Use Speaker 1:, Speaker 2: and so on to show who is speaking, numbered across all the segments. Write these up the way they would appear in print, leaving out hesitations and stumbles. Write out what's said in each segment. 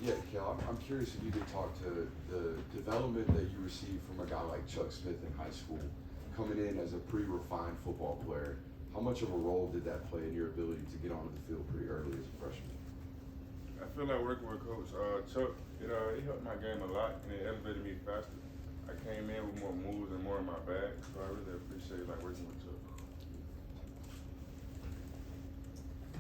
Speaker 1: Yeah, Kel, I'm curious if you could talk to the development that you received from a guy like Chuck Smith in high school, coming in as a pretty refined football player. How much of a role did that play in your ability to get onto the field pretty early as a freshman?
Speaker 2: I feel like working with Coach Chuck, it helped my game a lot and it elevated me faster. I came in with more moves and more in my bag, so I really appreciate like working with Chuck.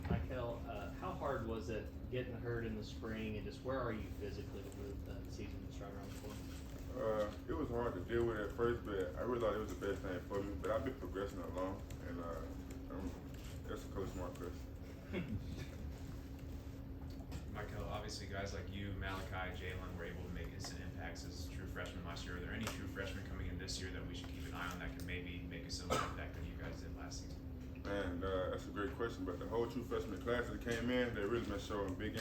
Speaker 3: Mykel, how hard was it getting hurt in the spring, and just where are you physically with the season that's right around the corner?
Speaker 2: It was hard to deal with at first, but I really thought it was the best thing for me. But I've been progressing along, and that's a Coach Smart question.
Speaker 4: Mykel, obviously guys like you, Malachi, Jalen were able to make instant impacts as true freshmen last year. Are there any true freshmen coming in this year that we should keep an eye on that can maybe make a similar impact that you guys did last season?
Speaker 2: And that's a great question, but the whole true freshman class that came in, they really been showing big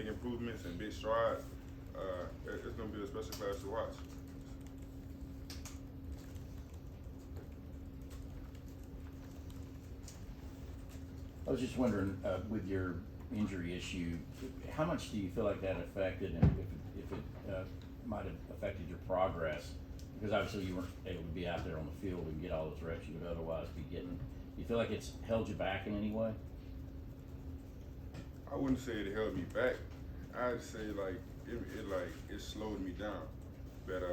Speaker 2: improvements and big strides. It's going to be a special class to watch.
Speaker 5: I was just wondering, with your injury issue, how much do you feel like that affected, and if it might have affected your progress? Because obviously you weren't able to be out there on the field and get all those reps you would otherwise be getting. Do you feel like it's held you back in any way?
Speaker 2: I wouldn't say it held me back. I'd say it slowed me down. But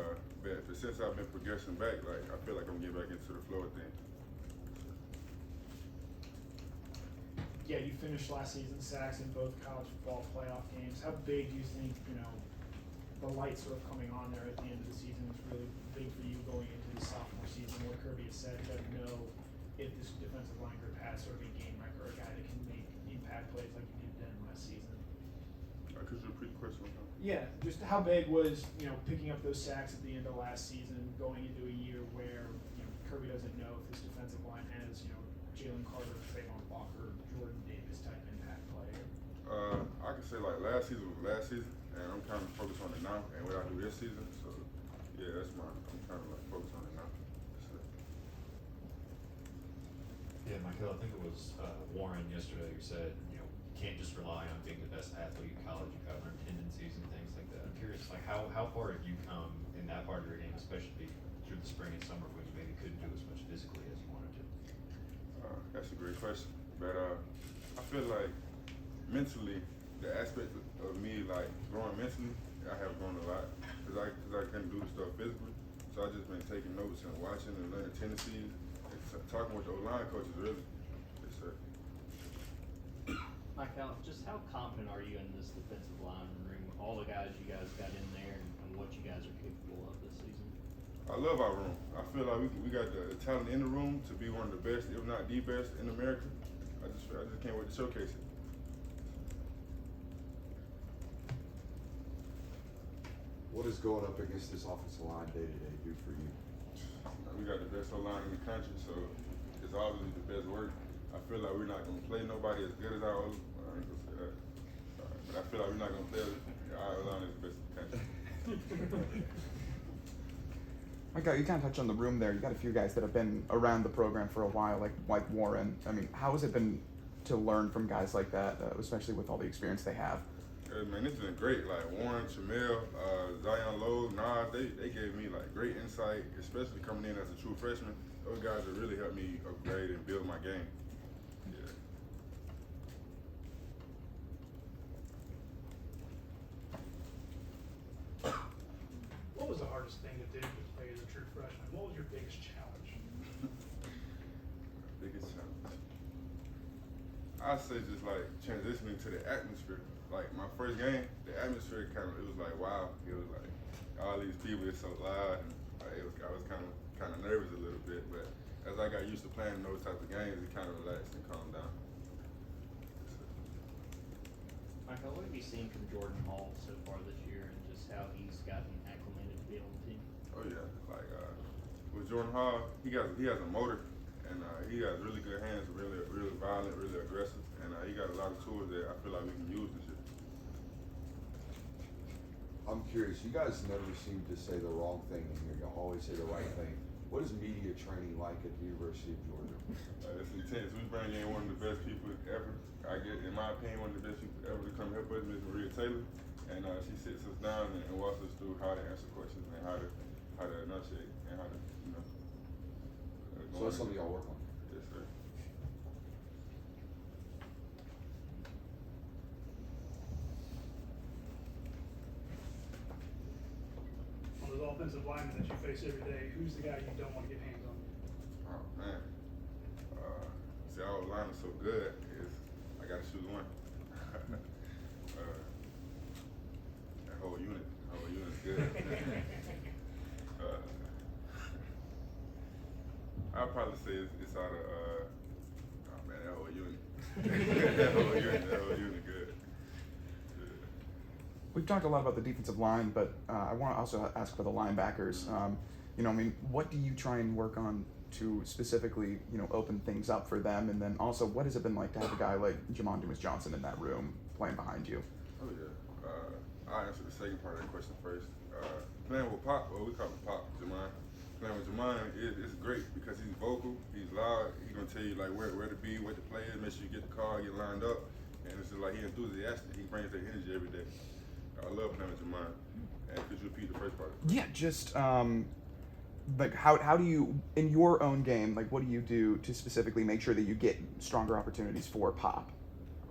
Speaker 2: since I've been progressing back, I feel like I'm getting back into the flow of things.
Speaker 6: Yeah, you finished last season sacks in both college football playoff games. How big do you think, the light sort of coming on there at the end of the season was really big for you going into the sophomore season? What Kirby has said, you gotta know if this defensive line group has sort of a game record, a guy that can make impact plays like you did then last season.
Speaker 2: Could you repeat the question?
Speaker 6: Yeah, just how big was, picking up those sacks at the end of last season, going into a year where, Kirby doesn't know if this defensive line has, Jalen Carter, Trayvon Walker, Jordan Davis type impact player?
Speaker 2: I could say last season was last season, and I'm kind of focused on it now and what I do this season. So yeah, I'm kind of focused on it now.
Speaker 7: Yeah, Mykel, I think it was Warren yesterday who said, you can't just rely on being the best athlete in college. You've got to learn tendencies and things like that. I'm curious, how far have you come in that part of your game, especially through the spring and summer when you maybe couldn't do as much physically as you wanted to?
Speaker 2: That's a great question, but I feel like mentally, the aspect of me growing mentally, I have grown a lot because I couldn't do the stuff physically. So I just been taking notes and watching and learning tendencies and talking with the O-line coaches really. Yes, sir.
Speaker 3: Mykel, just how confident are you in this defensive line room, all the guys you guys got in there, and what you guys are capable of this season?
Speaker 2: I love our room. I feel like we got the talent in the room to be one of the best, if not the best, in America. I just can't wait to showcase it.
Speaker 1: What does going up against this offensive line day to day do for you?
Speaker 2: We got the best O-line in the country, so it's obviously the best work. I feel like we're not going to play nobody as good as our O-line. I ain't gonna say that. But I feel like we're not going to play our O-line is the best in the country.
Speaker 8: Mykel, you kind of touched on the room there. You got a few guys that have been around the program for a while, like Warren. I mean, how has it been to learn from guys like that, especially with all the experience they have?
Speaker 2: Man, this has been great. Like Warren, Shamel, Zion Lowe, Nas, they gave me great insight, especially coming in as a true freshman. Those guys have really helped me upgrade and build my game. Yeah.
Speaker 6: What was the hardest thing to do to play as a true freshman? What was your biggest challenge?
Speaker 2: Biggest challenge. I'd say just transitioning to the atmosphere. Like my first game, the atmosphere it was like wow. It was like all these people, it's so loud. And, I was kind of nervous a little bit, but as I got used to playing those types of games, it kind of relaxed and calmed down.
Speaker 3: Mykel, what have you seen from Jordan Hall so far this year, and just how he's gotten acclimated to be on the team?
Speaker 2: Oh yeah, with Jordan Hall, he has a motor, and he has really good hands, really violent, really aggressive, and he got a lot of tools that I feel like we can use this year.
Speaker 1: I'm curious, you guys never seem to say the wrong thing in here. You always say the right thing. What is media training like at the University of Georgia?
Speaker 2: It's intense. We bring in one of the best people ever. I get, in my opinion, one of the best people ever to come help us, Ms. Maria Taylor. and she sits us down and walks us through how to answer questions and how to enunciate and how to, you know.
Speaker 1: So that's something y'all work on.
Speaker 2: Yes, sir.
Speaker 9: On those offensive linemen that you face every day, who's the guy you don't want to get hands on?
Speaker 2: Oh man. See, our line is so good. Is I gotta choose one. That whole unit is good. I'd probably say it's out of oh man, that whole unit. that whole unit good. Yeah.
Speaker 8: We've talked a lot about the defensive line, but I want to also ask for the linebackers. You know, I mean, what do you try and work on to specifically, you know, open things up for them? And then also, what has it been like to have a guy like Jamon Dumas-Johnson in that room playing behind you?
Speaker 2: Oh yeah. I'll answer the second part of that question first. Playing with Pop, well, we call him Pop, Jamon. Playing with Jamon is great because he's vocal, he's loud, he's gonna tell you like where to be, what to play, make sure you get the car, get lined up, and it's just like he's enthusiastic. He brings that energy every day. I love playing with Jamon. And could you repeat the first part?
Speaker 8: Yeah, just like how do you, in your own game, like what do you do to specifically make sure that you get stronger opportunities for Pop?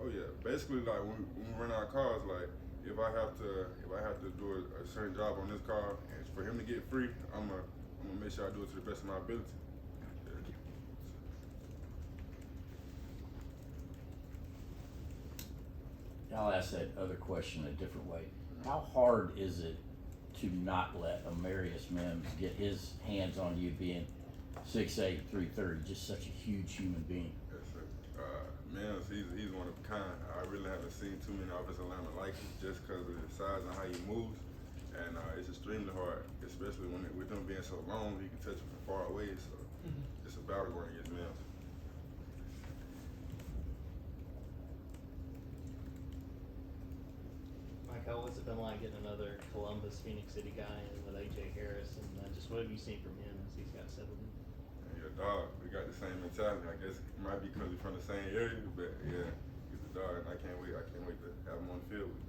Speaker 2: Oh yeah, basically like when we run our cars, like if I have to do a certain job on this car, and for him to get free, I'm gonna make sure I do it to the best of my ability.
Speaker 5: I'll ask that other question a different way. How hard is it to not let Amarius Mims get his hands on you, being 6'8", 330, just such a huge human being?
Speaker 2: Yes, sir. Mims, he's one of a kind. I really haven't seen too many offensive linemen like him just because of his size and how he moves. And it's extremely hard, especially with him being so long, he can touch him from far away. So it's a battle going against Mims.
Speaker 3: Mykel, what's it been like getting another Columbus, Phoenix City guy in with A.J. Harris, and just what have you seen from him as he's got settled in?
Speaker 2: And your dog, we got the same mentality. I guess it might be because we're from the same area, but yeah, he's a dog, and I can't wait to have him on the field with me.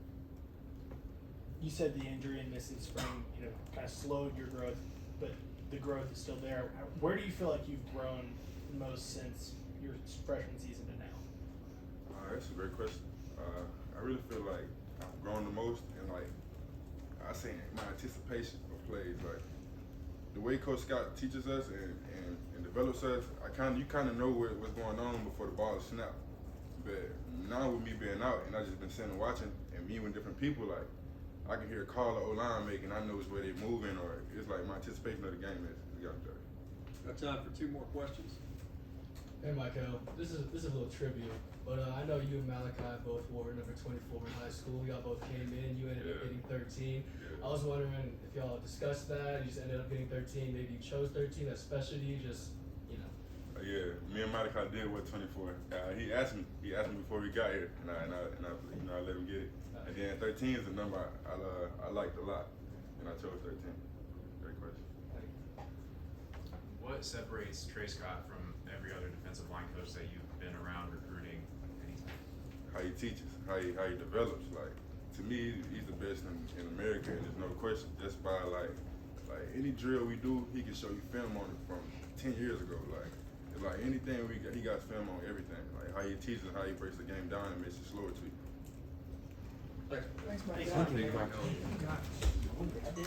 Speaker 6: You said the injury and missing spring, you know, kind of slowed your growth, but the growth is still there. Where do you feel like you've grown most since your freshman season to now?
Speaker 2: That's a great question. I really feel like I've grown the most, and like I say, my anticipation of plays, like the way Coach Scott teaches us and develops us, you kind of know what's going on before the ball is snapped. But now with me being out and I just been sitting and watching and meeting with different people, like I can hear a call the O-line making, I know it's where they're moving, or it's like my anticipation of the game is gotten better.
Speaker 10: Got time for 2 more questions.
Speaker 11: Hey Mykel, this is a little trivial, but I know you and Malachi both wore number 24 in high school. Y'all both came in. You ended up getting 13.
Speaker 2: Yeah.
Speaker 11: I was wondering if y'all discussed that. You just ended up getting 13. Maybe you chose 13. That's special to you. Just
Speaker 2: Yeah, me and Malachi did wear 24. He asked me before we got here, and I let him get it. And then 13 is a number I liked a lot, and I chose 13. Great question.
Speaker 4: What separates Trey Scott from every other defensive line coach that you've been around recruiting anytime?
Speaker 2: How he teaches, how he develops. Like to me, he's the best in America, and there's no question. Just by like any drill we do, he can show you film on it from 10 years ago. Like anything we got, he got film on everything. Like how he teaches, how he breaks the game down and makes it slower to you.
Speaker 10: Thanks.
Speaker 6: Thanks, Mike.
Speaker 8: Thank you.